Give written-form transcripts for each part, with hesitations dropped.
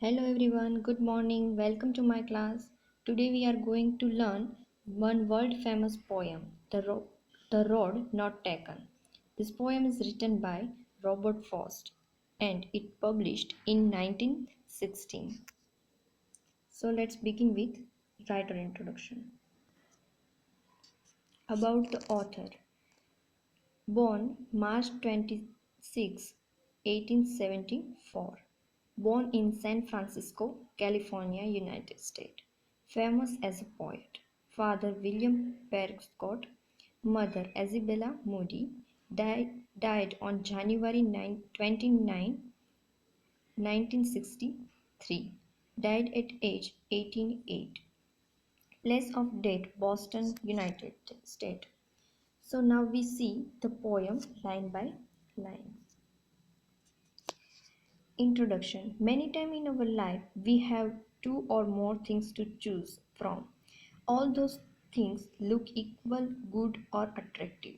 Hello everyone, good morning, welcome to my class. Today we are going to learn one world famous poem, the Road Not Taken. This poem is written by Robert Frost and it published in 1916. So let's begin with writer introduction. About the author. Born March 26, 1874. Born in San Francisco, California, United States. Famous as a poet. Father William Prescott. Mother Isabella Moody. Died on January 29, 1963. Died at age 188. Place of death Boston, United States. So now we see the poem line by line. Introduction. Many times in our life we have two or more things to choose from. All those things look equal, good or attractive.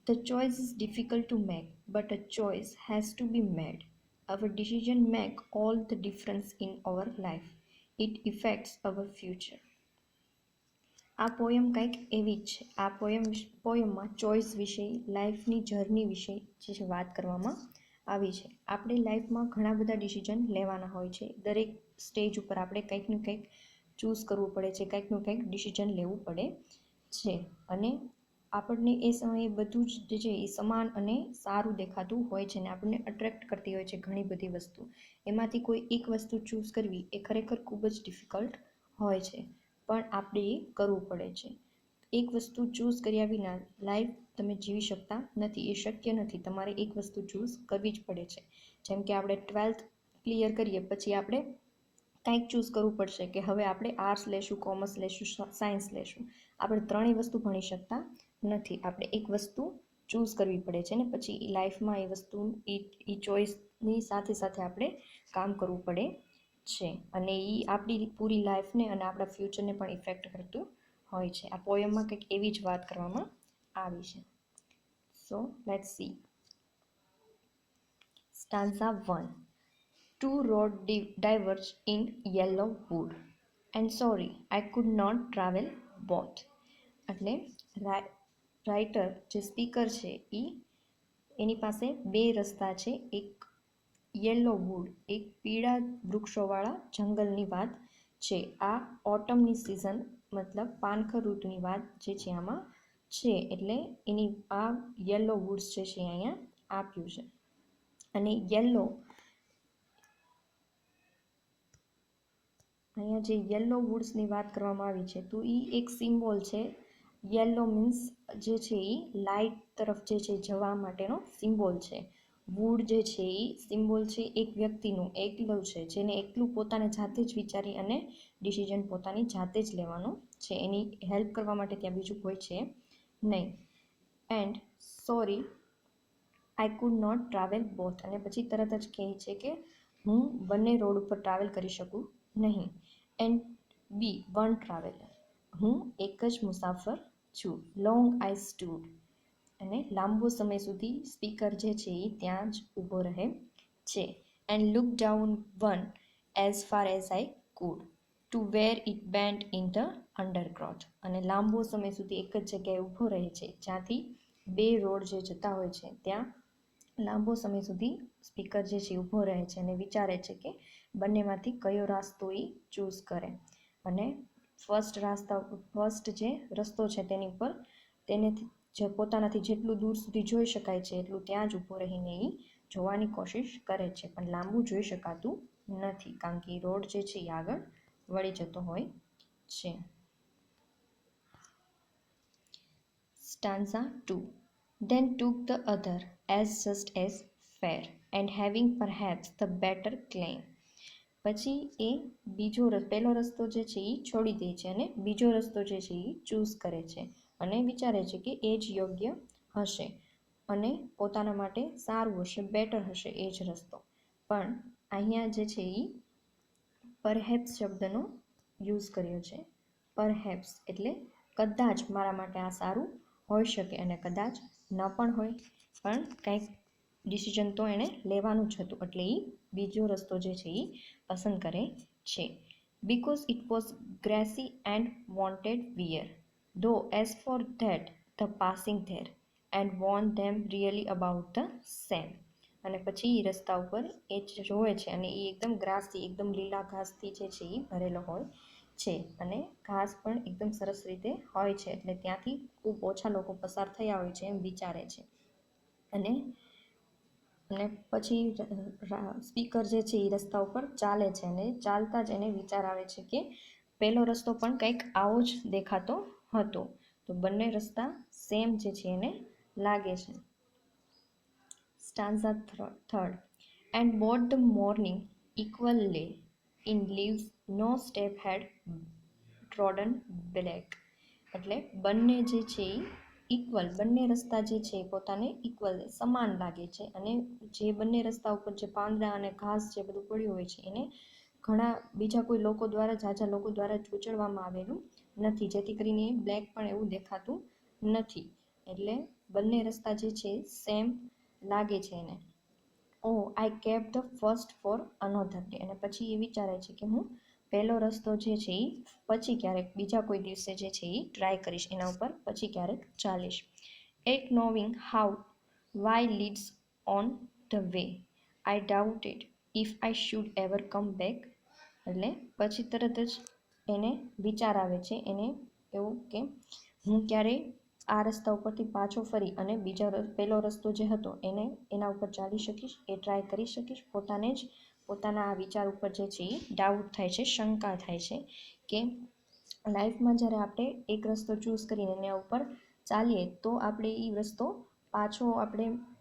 The choice is difficult to make, but a choice has to be made. Our decision make all the difference in our life. It affects our future. આ poem કંઈક એવી જ છે. આ પોયમમાં choice વિશે, લાઈફની journey વિશે જે વાત કરવામાં આવી છે. આપણે લાઈફમાં ઘણા બધા ડિસિઝન લેવાના હોય છે. દરેક સ્ટેજ ઉપર આપણે કંઈક ને કંઈક ચૂઝ કરવું પડે છે, કંઈકનું કંઈક ડિસિઝન લેવું પડે છે. અને આપણને એ સમયે બધું જ જે છે એ સમાન અને સારું દેખાતું હોય છે ને આપણને અટ્રેક્ટ કરતી હોય છે ઘણી બધી વસ્તુ. એમાંથી કોઈ એક વસ્તુ ચૂઝ કરવી એ ખરેખર ખૂબ જ ડિફિકલ્ટ હોય છે, પણ આપણે એ કરવું પડે છે. એક વસ્તુ ચૂઝ કર્યા વિના લાઈફ તમે જીવી શકતા નથી, એ શક્ય નથી. તમારે એક વસ્તુ ચૂઝ કરવી જ પડે છે. જેમ કે આપણે 12th ક્લિયર કરીએ પછી આપણે કંઈક ચૂઝ કરવું પડશે કે હવે આપણે આર્ટ્સ લેશું, કોમર્સ લેશું, સાયન્સ લેશું. આપણે ત્રણેય વસ્તુ ભણી શકતા નથી. આપણે એક વસ્તુ ચૂઝ કરવી પડે છે ને પછી લાઈફમાં એ વસ્તુ એ ચોઈસની સાથે સાથે આપણે કામ કરવું પડે છે. અને એ આપણી પૂરી લાઈફને અને આપણા ફ્યુચરને પણ ઇફેક્ટ કરતું હોય છે. આ પોયમમાં કંઈક એવી જ વાત કરવામાં આવી છે. So let's see. Stanza 1. Two roads diverged in yellow wood, and sorry, I could not travel both. એટલે રાઇટર જે સ્પીકર છે એની પાસે બે રસ્તા છે. એક યેલો વુડ, એક પીળા વૃક્ષોવાળા જંગલની વાત છે. આ ઓટમની સિઝન મતલબ પાનખર ઋતુની વાત જે છે આમાં છે. એટલે એની આ યેલો વુડ્સ જે છે અહીંયા આપ્યું છે. અને યેલો અહીંયા જે યેલો વુડ્સની વાત કરવામાં આવી છે તો એ એક સિમ્બોલ છે. યેલો મીન્સ જે છે એ લાઇટ તરફ જે છે જવા માટેનો સિમ્બોલ છે. વુડ જે છે એ સિમ્બોલ છે એક વ્યક્તિનું, એકલું છે, જેને એકલું પોતાને જાતે જ વિચારી અને ડિસિઝન પોતાની જાતે જ લેવાનું છે. એની હેલ્પ કરવા માટે ત્યાં બીજું કોઈ છે નહીં. And sorry I could not travel both. અને પછી તરત જ કહે છે કે હું બંને રોડ ઉપર ટ્રાવેલ કરી શકું નહીં. એન્ડ બી વન ટ્રાવેલર, હું એક જ મુસાફર છું. લોંગ આઈ સ્ટૂડ, અને લાંબો સમય સુધી સ્પીકર જે છે એ ત્યાં જ ઊભો રહે છે. And look down one as far as I could to where it bent in the undergrowth. અને લાંબો સમય સુધી એક જ જગ્યાએ ઊભો રહે છે જ્યાંથી બે રોડ જે જતા હોય છે ત્યાં લાંબો સમય સુધી સ્પીકર જે છે ઊભો રહે છે અને વિચારે છે કે બંનેમાંથી કયો રસ્તો એ ચૂઝ કરે. અને ફર્સ્ટ જે રસ્તો છે તેની ઉપર તેને જે પોતાનાથી જેટલું દૂર સુધી જોઈ શકાય છે એટલું ત્યાં જ ઊભો રહીને એ જોવાની કોશિશ કરે છે, પણ લાંબુ જોઈ શકાતું નથી કારણ કે રોડ જે છે એ આગળ વળી જતો હોય છે. Stanza 2. Then took the other as just as fair, and having perhaps the better claim. પછી એ પહેલો રસ્તો જે છે એ છોડી દે છે અને બીજો રસ્તો જે છે એ ચૂઝ કરે છે અને વિચારે છે કે એ જ યોગ્ય હશે અને પોતાના માટે સારું હશે, બેટર હશે એ જ રસ્તો. પણ અહીંયા જે છે એ પરહેપ્સ શબ્દનો યુઝ કર્યો છે. પરહેપ્સ એટલે કદાચ મારા માટે આ સારું હોઈ શકે અને કદાચ ન પણ હોય, પણ કંઈક ડિસિઝન તો એણે લેવાનું જ હતું, એટલે એ બીજો રસ્તો જે છે એ પસંદ કરે છે. Because it was grassy and wanted wear, though as for that the passing there and worn them really about the same. અને પછી એ રસ્તા ઉપર એ જોવે છે અને એ એકદમ ગ્રાસી, એકદમ લીલા ઘાસથી જે છે એ ભરેલો હોય છે અને ઘાસ પણ એકદમ સરસ રીતે હોય છે, એટલે ત્યાંથી ખૂબ ઓછા લોકો પસાર થયા હોય છે એમ વિચારે છે. અને પછી સ્પીકર જે છે એ રસ્તા ઉપર ચાલે છે અને ચાલતા જ એને વિચાર આવે છે કે પહેલો રસ્તો પણ કંઈક આવો જ દેખાતો હતો. તો બંને રસ્તા સેમ જે છે એને લાગે છે. Stanza third. And both the morning equal lay in leaves, no step had trodden black. એટલે બંને જે છે એ ઇક્વલ, બંને રસ્તા જે છે એ પોતાને ઇક્વલ સમાન લાગે છે અને જે બંને રસ્તા ઉપર જે પાંદડા અને ઘાસ જે બધું પડ્યું હોય છે એને ઘણા બીજા કોઈ લોકો દ્વારા, ઝાઝા લોકો દ્વારા ઉચડવામાં આવેલું નથી, જેથી કરીને બ્લેક પણ એવું દેખાતું નથી. એટલે બંને રસ્તા જે છે સેમ લાગે છે એને. Oh I kept the first for another day. અને પછી એ વિચારે છે કે હું પહેલો રસ્તો જે છે એ પછી ક્યારેક બીજા કોઈ દિવસે જે છે એ ટ્રાય કરીશ, એના ઉપર પછી ક્યારેક ચાલીશ. Yet knowing how way leads on the way I doubted if I should ever come back. એટલે પછી તરત જ એને વિચાર આવે છે, એને એવું કે હું ક્યારેય આ રસ્તા ઉપરથી પાછો ફરી અને પહેલો રસ્તો જે હતો એના ઉપર ચાલી શકીશ, એ ટ્રાય કરી શકીશ. પોતાના આ વિચાર ઉપર જે છે એ ડાઉટ થાય છે, શંકા થાય છે કે લાઈફમાં જ્યારે આપણે એક રસ્તો ચૂઝ કરીને એના ઉપર ચાલીએ તો આપણે એ રસ્તો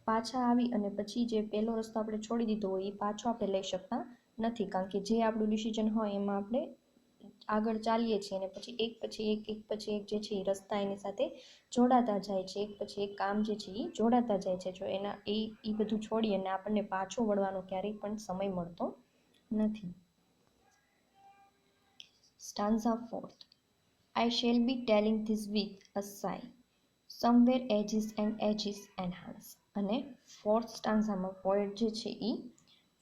પાછા આવી અને પછી જે પહેલો રસ્તો આપણે છોડી દીધો હોય એ પાછો આપણે લઈ શકતા નથી, કારણ કે જે આપણું ડિસિઝન હોય એમાં આપણે આગળ ચાલીએ છીએ અને પછી એક પછી એક જે છે એ રસ્તા એની સાથે જોડાતા જાય છે, એક પછી એક કામ જે છે એ જોડાતા જાય છે. જો એ બધું છોડી અને આપણને પાછો વળવાનો ક્યારેય પણ સમય મળતો નથી. Stanza fourth. I shall be telling this with a sigh, somewhere edges enhance. અને ફોર્થ સ્ટાન્ઝામાં પોએટ જે છે એ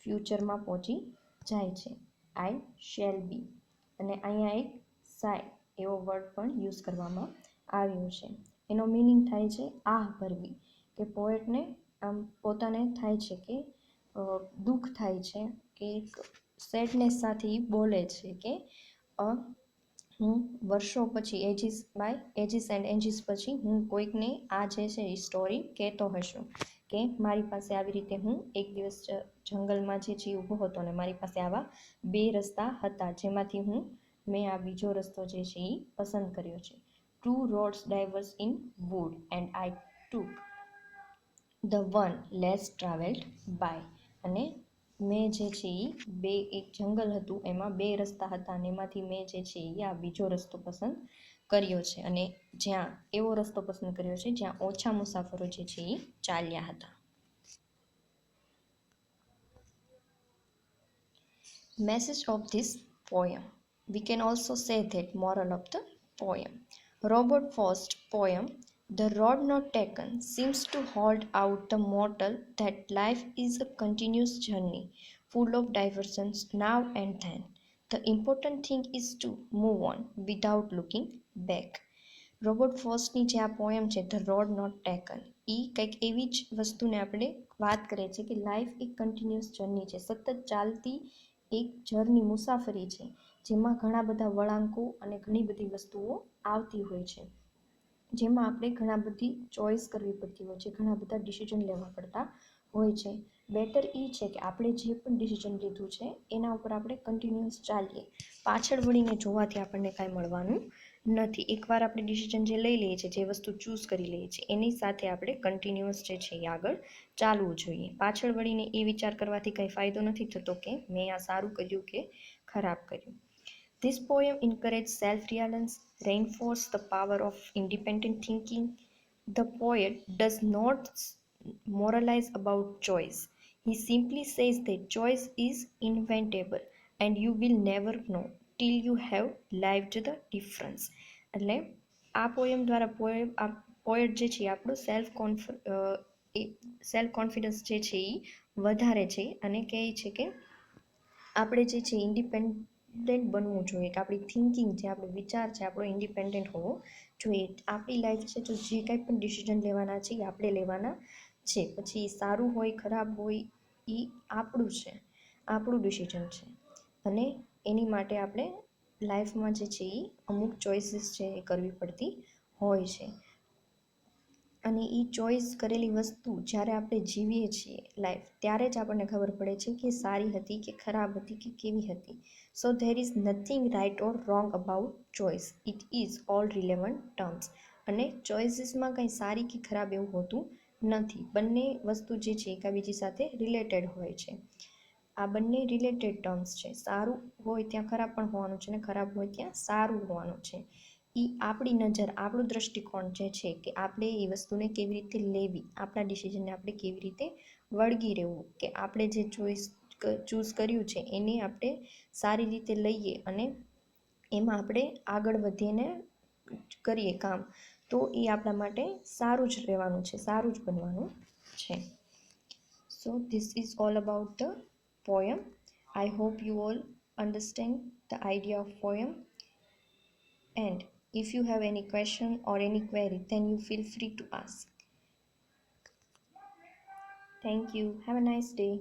ફ્યુચરમાં પહોંચી જાય છે. આઈ શેલ બી, અને અહીંયા એક સાય એવો વર્ડ પણ યુઝ કરવામાં આવ્યો છે. એનો મિનિંગ થાય છે આહ ભરવી, કે પોએટને આમ પોતાને થાય છે કે દુઃખ થાય છે કે એક સેડનેસ સાથે બોલે છે કે હું વર્ષો પછી એજીસ એન્ડ એન્જીસ પછી હું કોઈકને આ જે છે એ સ્ટોરી કહેતો હશું કે મારી પાસે આવી રીતે હું એક દિવસ જંગલમાં જે છે ઊભો હતો અને મારી પાસે આવા બે રસ્તા હતા, જેમાંથી મેં આ બીજો રસ્તો જે છે એ પસંદ કર્યો છે. Two roads diverged in wood and I took the one less travelled by. અને મેં જે છે એ એક જંગલ હતું એમાં બે રસ્તા હતા અને એમાંથી મેં જે છે એ આ બીજો રસ્તો પસંદ કર્યો છે, અને એવો રસ્તો પસંદ કર્યો છે જ્યાં ઓછા મુસાફરો જે છે એ ચાલ્યા હતા. Message of this poem. We can also say that moral of the poem. Robert Frost's poem, The Road Not Taken, seems to hold out the motto that life is a continuous journey, full of diversions now and then. The important thing is to move on without looking back. Robert ફ્રોસ્ટની જે આ poem છે the road not taken, એ કંઈક એવી જ વસ્તુને આપણે વાત કરે છે કે લાઈફ એક કન્ટિન્યુઅસ જર્ની છે, સતત ચાલતી એક જર્ની, મુસાફરી છે, જેમાં ઘણા બધા વળાંકો અને ઘણી બધી વસ્તુઓ આવતી હોય છે, જેમાં આપણે ઘણા બધી ચોઈસ કરવી પડતી હોય છે, ઘણા બધા ડિસિઝન લેવા પડતા હોય છે. બેટર એ છે કે આપણે જે પણ ડિસિઝન લીધું છે એના ઉપર આપણે કન્ટિન્યુઅસ ચાલીએ, પાછળ વળીને જોવાથી આપણને કાંઈ મળવાનું નથી. એકવાર આપણે ડિસિઝન જે લઈ લઈએ છીએ, જે વસ્તુ ચૂઝ કરી લઈએ છીએ, એની સાથે આપણે કન્ટિન્યુઅસ જે છે એ આગળ ચાલવું જોઈએ. પાછળ વળીને એ વિચાર કરવાથી કંઈ ફાયદો નથી થતો કે મેં આ સારું કર્યું કે ખરાબ કર્યું. This poem encourages self-reliance, reinforces the power of independent thinking. The poet does not moralize about choice. He simply says that choice is inevitable and you will never know till you have lived the difference. એટલે આ poem દ્વારા poet જે છે આપણું એ self confidence જે છે એ વધારે છે અને કહે છે કે આપણે જે છે ઇન્ડિપેન્ડન્ટ બનવું જોઈએ, કે આપણી થિંકિંગ જે આપણો વિચાર છે આપણો ઇન્ડિપેન્ડન્ટ હોવો જોઈએ. આપણી લાઈફ છે તો જે કંઈ પણ ડિસિઝન લેવાના છે એ આપણે લેવાના છે. પછી સારું હોય ખરાબ હોય એ આપણું છે, આપણું ડિસિઝન છે. અને એની માટે આપણે લાઈફમાં જે છે એ અમુક ચોઇસીસ છે એ કરવી પડતી હોય છે. અને એ ચોઈસ કરેલી વસ્તુ જ્યારે આપણે જીવીએ છીએ લાઈફ, ત્યારે જ આપણને ખબર પડે છે કે સારી હતી કે ખરાબ હતી કે કેવી હતી. So there is nothing right or wrong about choice, it is all relevant terms. અને ચોઇસીસમાં કંઈ સારી કે ખરાબ એવું હોતું નથી. બંને વસ્તુ જે છે એકબીજી સાથે રિલેટેડ હોય છે. આ બંને રિલેટેડ ટર્મ્સ છે. સારું હોય ત્યાં ખરાબ પણ હોવાનું છે, અને ખરાબ હોય ત્યાં સારું હોવાનું છે. એ આપણી નજર, આપણું દૃષ્ટિકોણ જે છે કે આપણે એ વસ્તુને કેવી રીતે લેવી, આપણા ડિસિઝનને આપણે કેવી રીતે વળગી રહેવું, કે આપણે જે ચૂઝ કર્યું છે એને આપણે સારી રીતે લઈએ અને એમાં આપણે આગળ વધીને કરીએ કામ, તો એ આપણા માટે સારું જ રહેવાનું છે, સારું જ બનવાનું છે. સો this is all about the poem. I hope you all understand the idea of poem. And if you have any question or any query, then you feel free to ask. Thank you. Have a nice day.